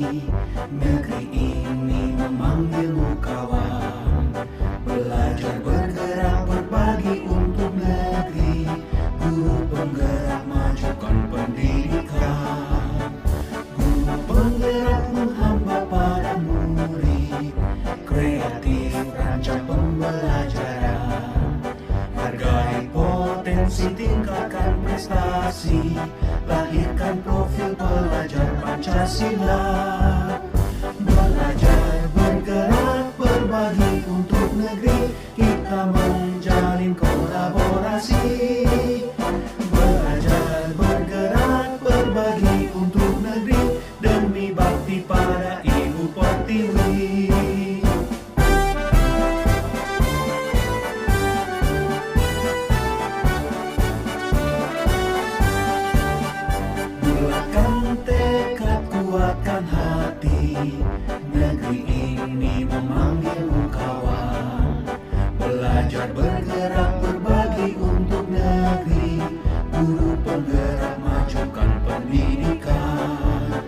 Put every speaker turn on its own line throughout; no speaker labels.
Negeri ini memanggilmu kawan. Belajar bergerak berbagi untuk negeri. Guru penggerak majukan pendidikan. Guru penggerak menghamba pada murid. Kreatif rancang pembelajaran. Hargai potensi, tingkatkan prestasi. Lahirkan profil pelajar Pancasila. Belajar bergerak berbagi untuk negeri. Kita menjalin kolaborasi. Belajar bergerak berbagi untuk negeri. Demi bakti pada Ibu Pertiwi. Bulatkan tekad, kuatkan hati. Negeri ini memanggilmu kawan. Belajar bergerak berbagi untuk negeri. Guru penggerak majukan pendidikan.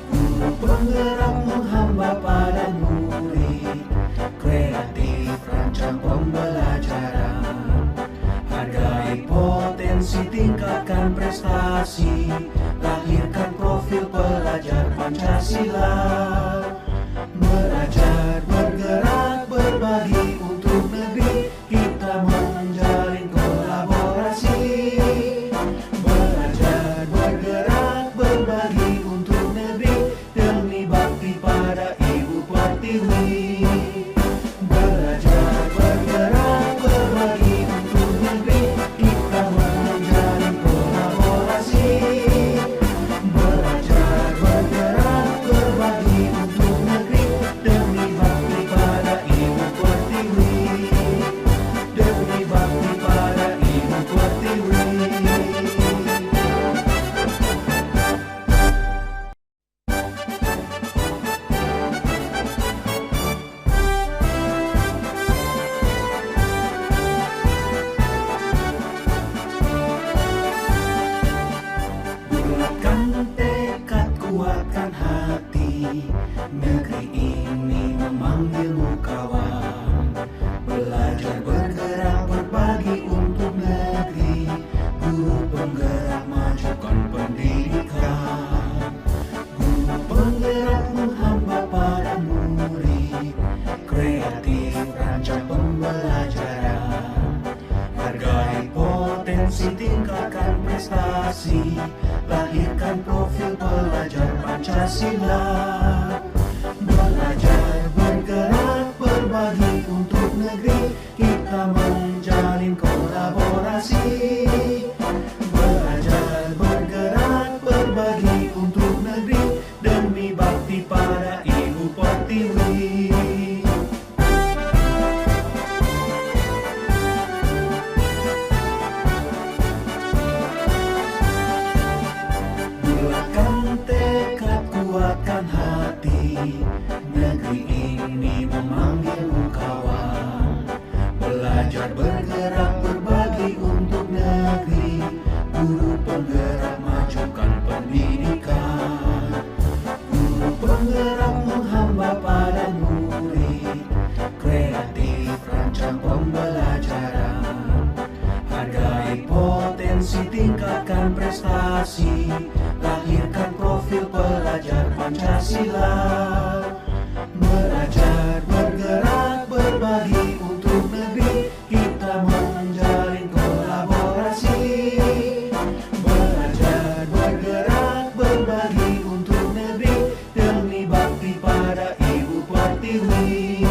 Guru penggerak menghamba pada murid. Kreatif rancang pembelajaran. Hargai potensi, tingkatkan prestasi. Lahirkan profil pelajar Pancasila. Belajar bergerak berbagi untuk negeri. Kita menjalin kolaborasi. Belajar bergerak berbagi untuk negeri. Demi bakti pada Ibu Pertiwi. Belajar bergerak berbagi untuk negeri. Kita menjalin kolaborasi. Belajar bergerak berbagi untuk negeri. Demi bakti pada Ibu Pertiwi. Demi bakti pada Ibu Pertiwi. Bulatkan tekad, kuatkan hati. Negeri ini memanggilmu kawan. Belajar bergerak berbagi untuk negeri. Guru penggerak majukan pendidikan. Guru penggerak menghamba pada murid. Kreatif rancang pembelajaran. Hargai potensi, tingkatkan prestasi. Lahirkan profil pelajar Pancasila. Belajar bergerak berbagi untuk negeri. Kita menjalin kolaborasi. Belajar bergerak berbagi untuk negeri. Demi bakti pada Ibu Pertiwi. Bulatkan tekad, kuatkan hati. Negeri ini memanggilmu kawan. Belajar bergerak berbagi untuk negeri. Guru penggerak majukan pendidikan. Guru penggerak menghamba pada murid. Kreatif rancang pembelajaran. Hargai potensi, tingkatkan prestasi. Lahirkan profil pelajar Pancasila. Belajar bergerak berbagi untuk negeri. Kita menjalin kolaborasi. Belajar bergerak berbagi untuk negeri. Demi bakti pada Ibu Pertiwi.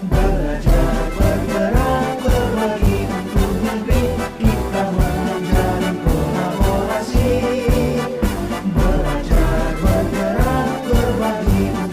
Belajar bergerak berbagi untuk negeri. Kita menjalin kolaborasi. Belajar bergerak berbagi untuk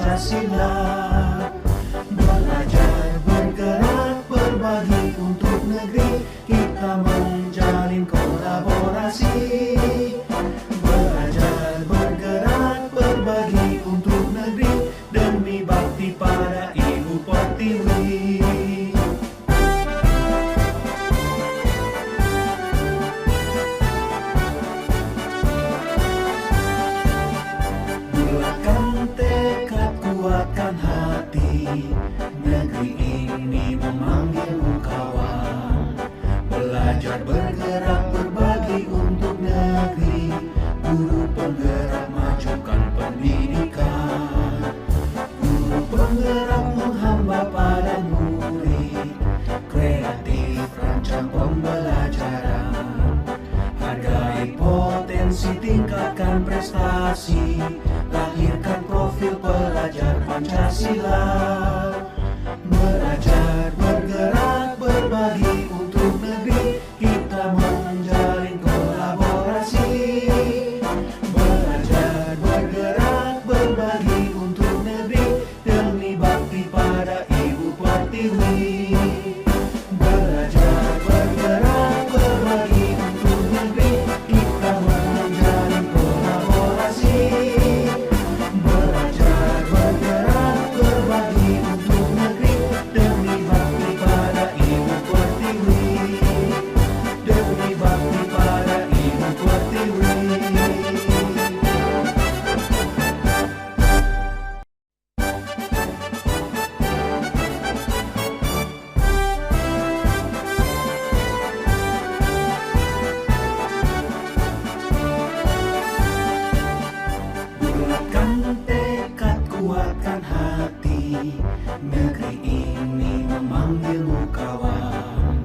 Pancasila. Belajar, bergerak, berbagi untuk negeri, kita menjalin kolaborasi. Belajar, bergerak, berbagi untuk negeri, demi bakti pada Ibu Pertiwi. Bulatkan tekad, kuatkan hati, negeri ini memanggilmu kawan. Belajar, bergerak, berbagi untuk negeri, guru penggerak majukan pendidikan. Guru penggerak menghamba pada murid, kreatif rancang pembelajaran. Hargai potensi, tingkatkan prestasi, lahirkan profil pelajar Pancasila. Belajar, bergerak, berbagi untuk negeri, kita menjalin kolaborasi. Belajar, bergerak, berbagi untuk negeri, demi bakti pada Ibu Pertiwi. Belajar, bergerak, berbagi untuk negeri, kita menjalin kolaborasi. Belajar, bergerak, berbagi untuk negeri, demi bakti pada Ibu Pertiwi. Demi bakti pada Ibu Pertiwi. Bulatkan tekad, kuatkan hati, negeri ini memanggilmu kawan.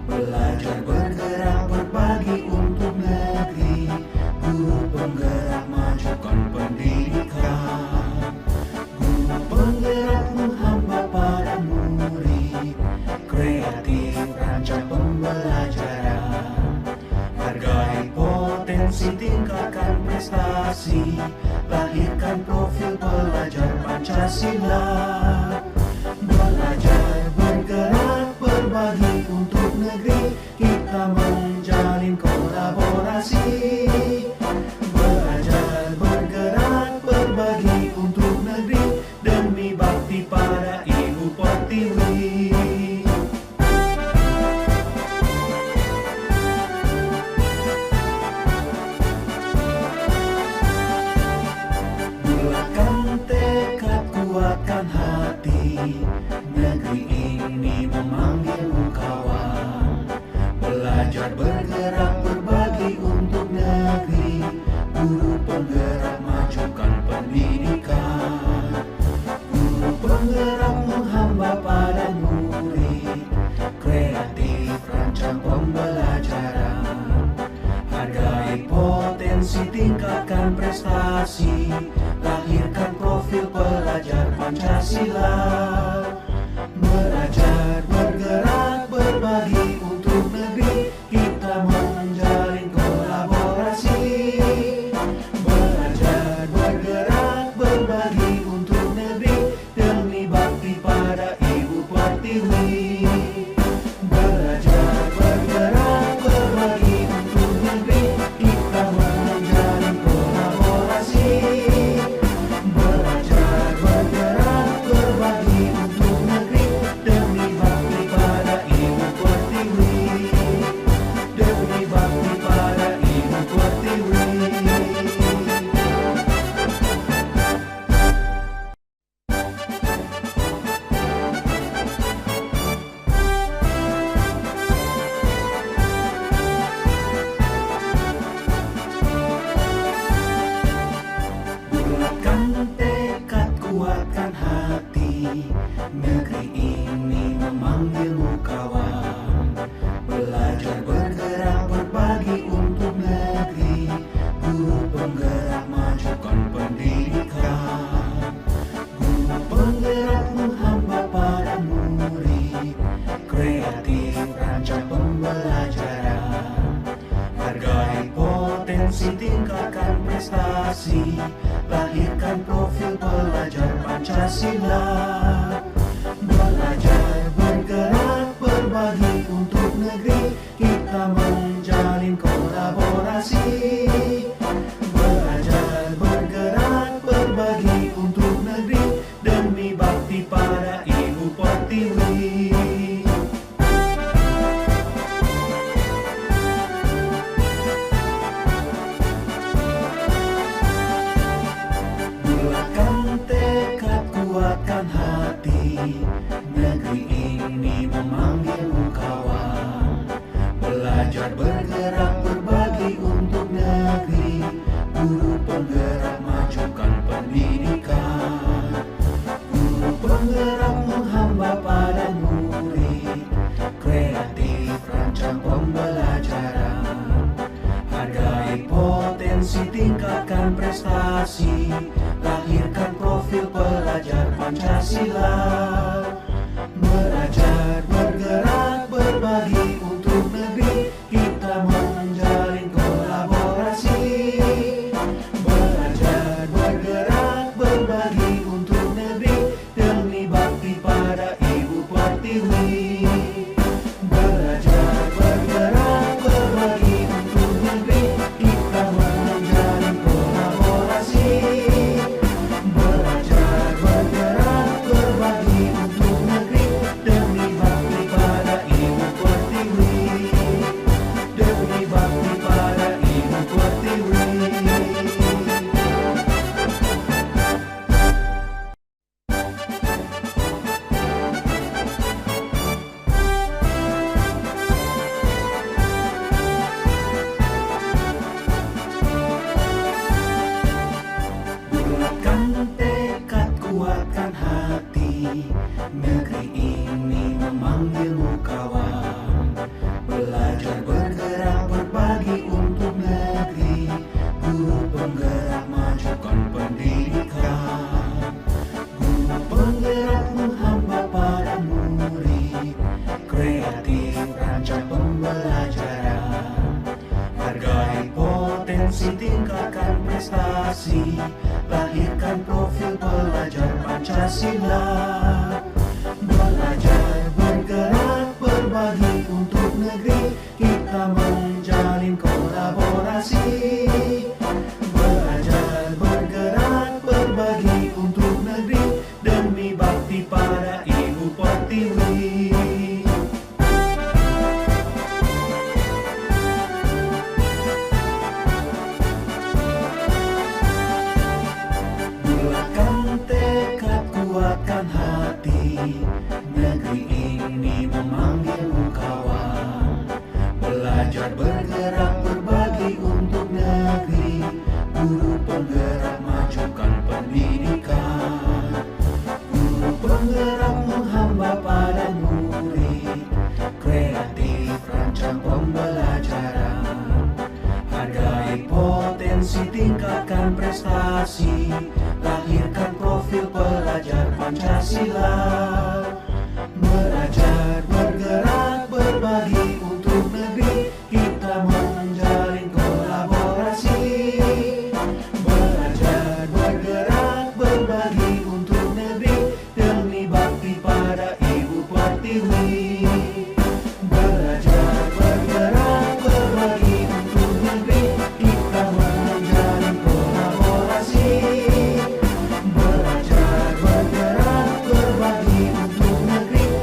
Belajar, bergerak, berbagi untuk negeri, guru penggerak majukan pendidikan. Guru penggerak menghamba pada murid, kreatif rancang pembelajaran. Hargai potensi, tingkatkan prestasi, lahirkan profil pelajar Pancasila. Belajar, bergerak, berbagi untuk negeri, kita menjalin kolaborasi. Belajar, bergerak, berbagi untuk negeri, demi bakti pada Ibu Pertiwi. Bulatkan tekad, kuatkan hati, negeri ini memanggilmu kawan. Belajar, bergerak, berbagi untuk negeri, guru penggerak majukan pendidikan. Guru penggerak menghamba pada murid, kreatif rancang pembelajaran. Hargai potensi, tingkatkan prestasi, lahirkan profil pelajar Pancasila. Belajar, bergerak, berbagi untuk negeri, kita menjalin kolaborasi. Belajar, bergerak, berbagi untuk negeri, demi bakti pada Ibu Pertiwi. Belajar, bergerak, berbagi untuk negeri, kita menjalin kolaborasi. Belajar, bergerak, berbagi untuk negeri, demi bakti pada Ibu Pertiwi. Demi bakti pada Ibu Pertiwi. Bulatkan tekad, kuatkan hati, negeri ini memanggilmu kawan. Belajar, bergerak, berbagi untuk negeri, guru penggerak majukan pendidikan. Guru penggerak menghamba pada murid, kreatif rancang pembelajaran. Hargai potensi, tingkatkan prestasi, lahirkan profil pelajar Pancasila. Belajar, bergerak, berbagi untuk negeri, kita menjalin kolaborasi. Belajar, bergerak, berbagi untuk negeri, demi bakti pada Ibu Pertiwi. Bulatkan tekad, kuatkan hati, negeri ini memanggilmu kawan. Belajar, bergerak, berbagi untuk negeri, guru penggerak, majukan pendidikan. Guru penggerak menghamba pada murid, kreatif rancang pembelajaran. Hargai potensi, tingkatkan prestasi, lahirkan profil pelajar Pancasila. Belajar, bergerak, berbagi untuk negeri, kita menjalin kolaborasi. Belajar, bergerak, berbagi untuk negeri, demi bakti pada Ibu Pertiwi. Belajar, bergerak, berbagi untuk negeri, kita menjalin kolaborasi. Belajar, bergerak, berbagi untuk negeri, demi bakti pada Ibu Pertiwi. Demi bakti pada Ibu Pertiwi. Bulatkan tekad, kuatkan hati, negeri ini memanggilmu kawan. Belajar, bergerak, berbagi untuk negeri, guru penggerak, majukan pendidikan. Guru penggerak menghamba pada murid, kreatif rancang pembelajaran. Hargai potensi, tingkatkan prestasi, lahirkan profil pelajar Pancasila. Belajar, bergerak, berbagi untuk negeri, kita menjalin kolaborasi. Belajar, bergerak, berbagi untuk negeri, demi bakti pada Ibu Pertiwi. Bulatkan tekad, kuatkan hati, negeri ini memanggilmu kawan. Belajar, bergerak, berbagi untuk negeri, guru penggerak, majukan pendidikan. Guru penggerak menghamba pada murid, kreatif rancang pembelajaran. Hargai potensi, tingkatkan prestasi, lahirkan profil pelajar Pancasila. Belajar,